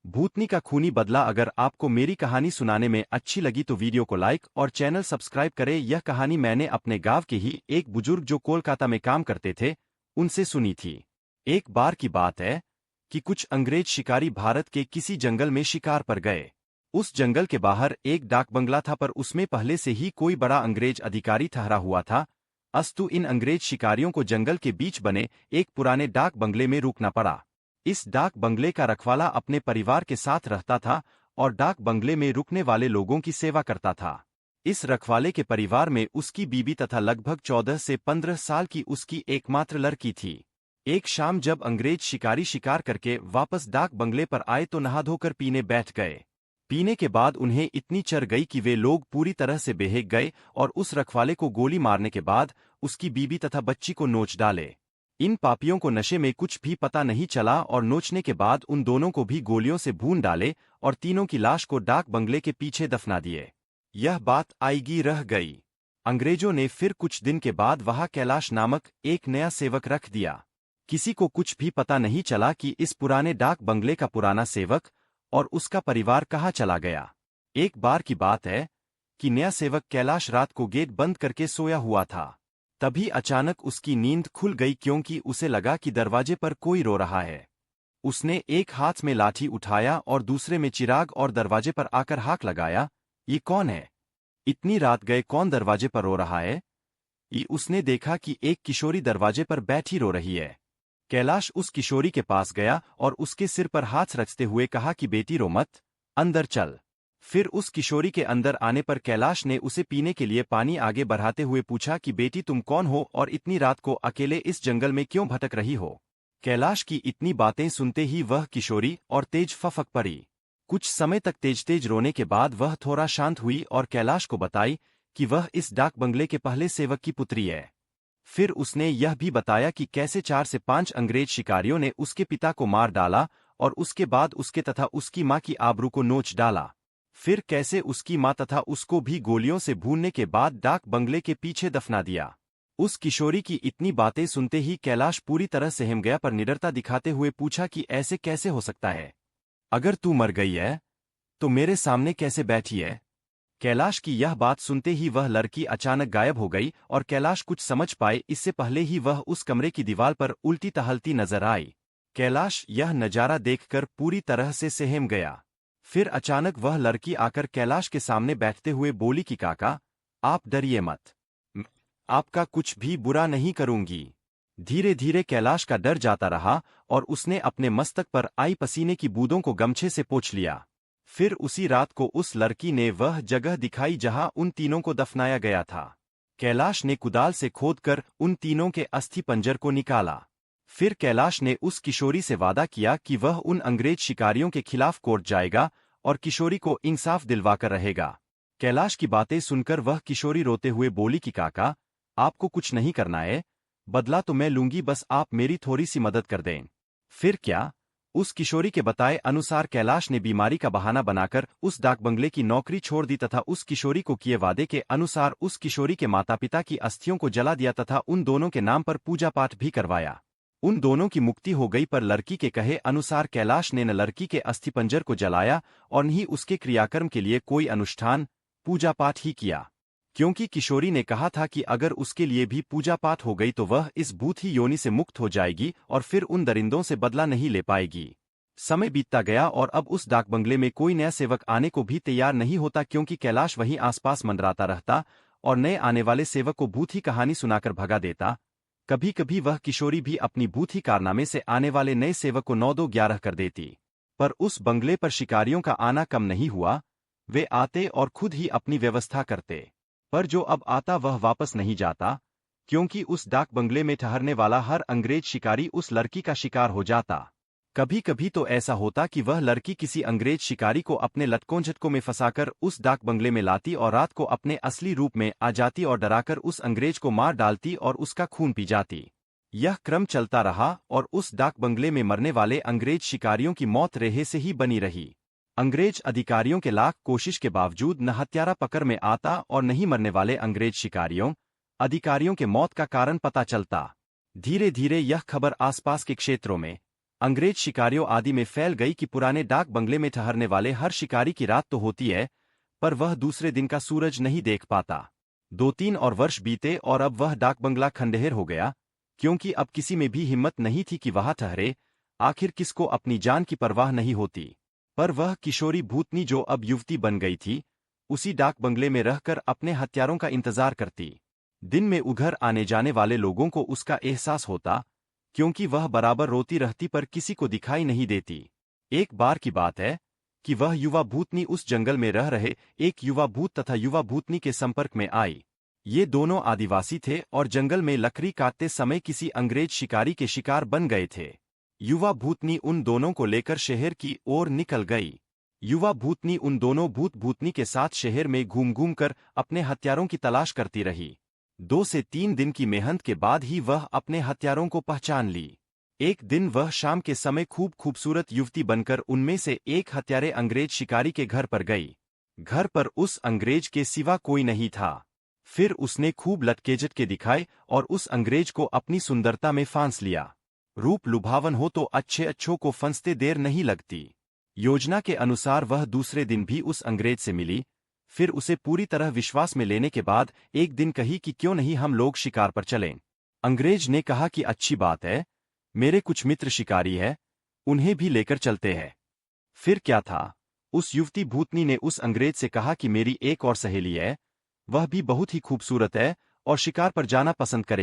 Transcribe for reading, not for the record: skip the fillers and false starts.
भूतनी का खूनी बदला। अगर आपको मेरी कहानी सुनाने में अच्छी लगी तो वीडियो को लाइक और चैनल सब्सक्राइब करें। यह कहानी मैंने अपने गांव के ही एक बुजुर्ग जो कोलकाता में काम करते थे उनसे सुनी थी। एक बार की बात है कि कुछ अंग्रेज शिकारी भारत के किसी जंगल में शिकार पर गए। उस जंगल के बाहर एक डाक बंगला था, पर उसमें पहले से ही कोई बड़ा अंग्रेज अधिकारी ठहरा हुआ था। अस्तु इन अंग्रेज शिकारियों को जंगल के बीच बने एक पुराने डाक बंगले में रुकना पड़ा। इस डाक बंगले का रखवाला अपने परिवार के साथ रहता था और डाक बंगले में रुकने वाले लोगों की सेवा करता था। इस रखवाले के परिवार में उसकी बीबी तथा लगभग 14 से 15 साल की उसकी एकमात्र लड़की थी। एक शाम जब अंग्रेज शिकारी शिकार करके वापस डाक बंगले पर आए तो नहा धोकर पीने बैठ गए। पीने के बाद उन्हें इतनी चढ़ गई कि वे लोग पूरी तरह से बेहक गए और उस रखवाले को गोली मारने के बाद उसकी बीबी तथा बच्ची को नोच डाले। इन पापियों को नशे में कुछ भी पता नहीं चला और नोचने के बाद उन दोनों को भी गोलियों से भून डाले और तीनों की लाश को डाक बंगले के पीछे दफना दिए। यह बात आईगी रह गई। अंग्रेजों ने फिर कुछ दिन के बाद वहां कैलाश नामक एक नया सेवक रख दिया। किसी को कुछ भी पता नहीं चला कि इस पुराने डाक बंगले का पुराना सेवक और उसका परिवार कहाँ चला गया। एक बार की बात है कि नया सेवक कैलाश रात को गेट बंद करके सोया हुआ था। तभी अचानक उसकी नींद खुल गई क्योंकि उसे लगा कि दरवाजे पर कोई रो रहा है। उसने एक हाथ में लाठी उठाया और दूसरे में चिराग और दरवाजे पर आकर हाक लगाया, ये कौन है? इतनी रात गए कौन दरवाजे पर रो रहा है? ये उसने देखा कि एक किशोरी दरवाजे पर बैठी रो रही है। कैलाश उस किशोरी के पास गया और उसके सिर पर हाथ रखते हुए कहा कि बेटी रो मत, अंदर चल। फिर उस किशोरी के अंदर आने पर कैलाश ने उसे पीने के लिए पानी आगे बढ़ाते हुए पूछा कि बेटी तुम कौन हो और इतनी रात को अकेले इस जंगल में क्यों भटक रही हो? कैलाश की इतनी बातें सुनते ही वह किशोरी और तेज फफक पड़ी। कुछ समय तक तेज तेज रोने के बाद वह थोड़ा शांत हुई और कैलाश को बताई कि वह इस डाक बंगले के पहले सेवक की पुत्री है। फिर उसने यह भी बताया कि कैसे 4 से 5 अंग्रेज शिकारियों ने उसके पिता को मार डाला और उसके बाद उसके तथा उसकी मां की आबरू को नोच डाला। फिर कैसे उसकी मां तथा उसको भी गोलियों से भूनने के बाद डाक बंगले के पीछे दफना दिया। उस किशोरी की इतनी बातें सुनते ही कैलाश पूरी तरह सहम गया, पर निडरता दिखाते हुए पूछा कि ऐसे कैसे हो सकता है? अगर तू मर गई है तो मेरे सामने कैसे बैठी है? कैलाश की यह बात सुनते ही वह लड़की अचानक गायब हो गई और कैलाश कुछ समझ पाए इससे पहले ही वह उस कमरे की दीवार पर उल्टी टहलती नजर आई। कैलाश यह नजारा देखकर पूरी तरह से सहम गया। फिर अचानक वह लड़की आकर कैलाश के सामने बैठते हुए बोली कि काका, आप डरिए मत, मैं आपका कुछ भी बुरा नहीं करूंगी। धीरे धीरे कैलाश का डर जाता रहा और उसने अपने मस्तक पर आई पसीने की बूंदों को गमछे से पोंछ लिया। फिर उसी रात को उस लड़की ने वह जगह दिखाई जहां उन तीनों को दफनाया गया था। कैलाश ने कुदाल से खोदकर उन तीनों के अस्थि पंजर को निकाला। फिर कैलाश ने उस किशोरी से वादा किया कि वह उन अंग्रेज शिकारियों के खिलाफ कोर्ट जाएगा और किशोरी को इंसाफ दिलवाकर रहेगा। कैलाश की बातें सुनकर वह किशोरी रोते हुए बोली कि काका, आपको कुछ नहीं करना है, बदला तो मैं लूंगी, बस आप मेरी थोड़ी सी मदद कर दें। फिर क्या? उस किशोरी के बताए अनुसार कैलाश ने बीमारी का बहाना बनाकर उस डाक बंगले की नौकरी छोड़ दी तथा उस किशोरी को किए वादे के अनुसार उस किशोरी के माता पिता की अस्थियों को जला दिया तथा उन दोनों के नाम पर पूजा पाठ भी करवाया। उन दोनों की मुक्ति हो गई, पर लड़की के कहे अनुसार कैलाश ने न लड़की के अस्थिपंजर को जलाया और न ही उसके क्रियाकर्म के लिए कोई अनुष्ठान पूजा पाठ ही किया, क्योंकि किशोरी ने कहा था कि अगर उसके लिए भी पूजा पाठ हो गई तो वह इस भूत ही योनि से मुक्त हो जाएगी और फिर उन दरिंदों से बदला नहीं ले पाएगी। समय बीतता गया और अब उस डाक बंगले में कोई नया सेवक आने को भी तैयार नहीं होता, क्योंकि कैलाश वहीं आसपास मंडराता रहता और नए आने वाले सेवक को भूत ही कहानी सुनाकर भगा देता। कभी कभी वह किशोरी भी अपनी भूत ही कारनामे से आने वाले नए सेवक को 9-2-11 कर देती। पर उस बंगले पर शिकारियों का आना कम नहीं हुआ। वे आते और खुद ही अपनी व्यवस्था करते, पर जो अब आता वह वापस नहीं जाता, क्योंकि उस डाक बंगले में ठहरने वाला हर अंग्रेज शिकारी उस लड़की का शिकार हो जाता। कभी कभी तो ऐसा होता कि वह लड़की किसी अंग्रेज शिकारी को अपने लटकों झटकों में फंसाकर उस डाक बंगले में लाती और रात को अपने असली रूप में आ जाती और डराकर उस अंग्रेज को मार डालती और उसका खून पी जाती। यह क्रम चलता रहा और उस डाक बंगले में मरने वाले अंग्रेज शिकारियों की मौत रेहे से ही बनी रही। अंग्रेज अधिकारियों के लाख कोशिश के बावजूद न हत्यारा पकड़ में आता और नहीं मरने वाले अंग्रेज शिकारियों अधिकारियों के मौत का कारण पता चलता। धीरे धीरे यह खबर आसपास के क्षेत्रों में अंग्रेज शिकारियों आदि में फैल गई कि पुराने डाक बंगले में ठहरने वाले हर शिकारी की रात तो होती है, पर वह दूसरे दिन का सूरज नहीं देख पाता। 2-3 और वर्ष बीते और अब वह डाक बंगला खंडहर हो गया, क्योंकि अब किसी में भी हिम्मत नहीं थी कि वहां ठहरे। आखिर किसको अपनी जान की परवाह नहीं होती। पर वह किशोरी भूतनी जो अब युवती बन गई थी, उसी डाक बंगले में रहकर अपने हत्यारों का इंतजार करती। दिन में उघर आने जाने वाले लोगों को उसका एहसास होता, क्योंकि वह बराबर रोती रहती पर किसी को दिखाई नहीं देती। एक बार की बात है कि वह युवा भूतनी उस जंगल में रह रहे एक युवा भूत तथा युवा भूतनी के संपर्क में आई। ये दोनों आदिवासी थे और जंगल में लकड़ी काटते समय किसी अंग्रेज शिकारी के शिकार बन गए थे। युवा भूतनी उन दोनों को लेकर शहर की ओर निकल गई। युवा भूतनी उन दोनों भूत भूतनी के साथ शहर में घूम घूम कर अपने हत्यारों की तलाश करती रही। 2 से 3 दिन की मेहनत के बाद ही वह अपने हत्यारों को पहचान ली। एक दिन वह शाम के समय खूब खूबसूरत युवती बनकर उनमें से एक हत्यारे अंग्रेज शिकारी के घर पर गई। घर पर उस अंग्रेज के सिवा कोई नहीं था। फिर उसने खूब लटकेजट के दिखाए और उस अंग्रेज को अपनी सुंदरता में फांस लिया। रूप लुभावन हो तो अच्छे अच्छों को फंसते देर नहीं लगती। योजना के अनुसार वह दूसरे दिन भी उस अंग्रेज से मिली। फिर उसे पूरी तरह विश्वास में लेने के बाद एक दिन कही कि क्यों नहीं हम लोग शिकार पर चलें। अंग्रेज ने कहा कि अच्छी बात है, मेरे कुछ मित्र शिकारी है, उन्हें भी लेकर चलते हैं। फिर क्या था, उस युवती भूतनी ने उस अंग्रेज से कहा कि मेरी एक और सहेली है, वह भी बहुत ही खूबसूरत है और शिकार पर जाना पसंद करेगी।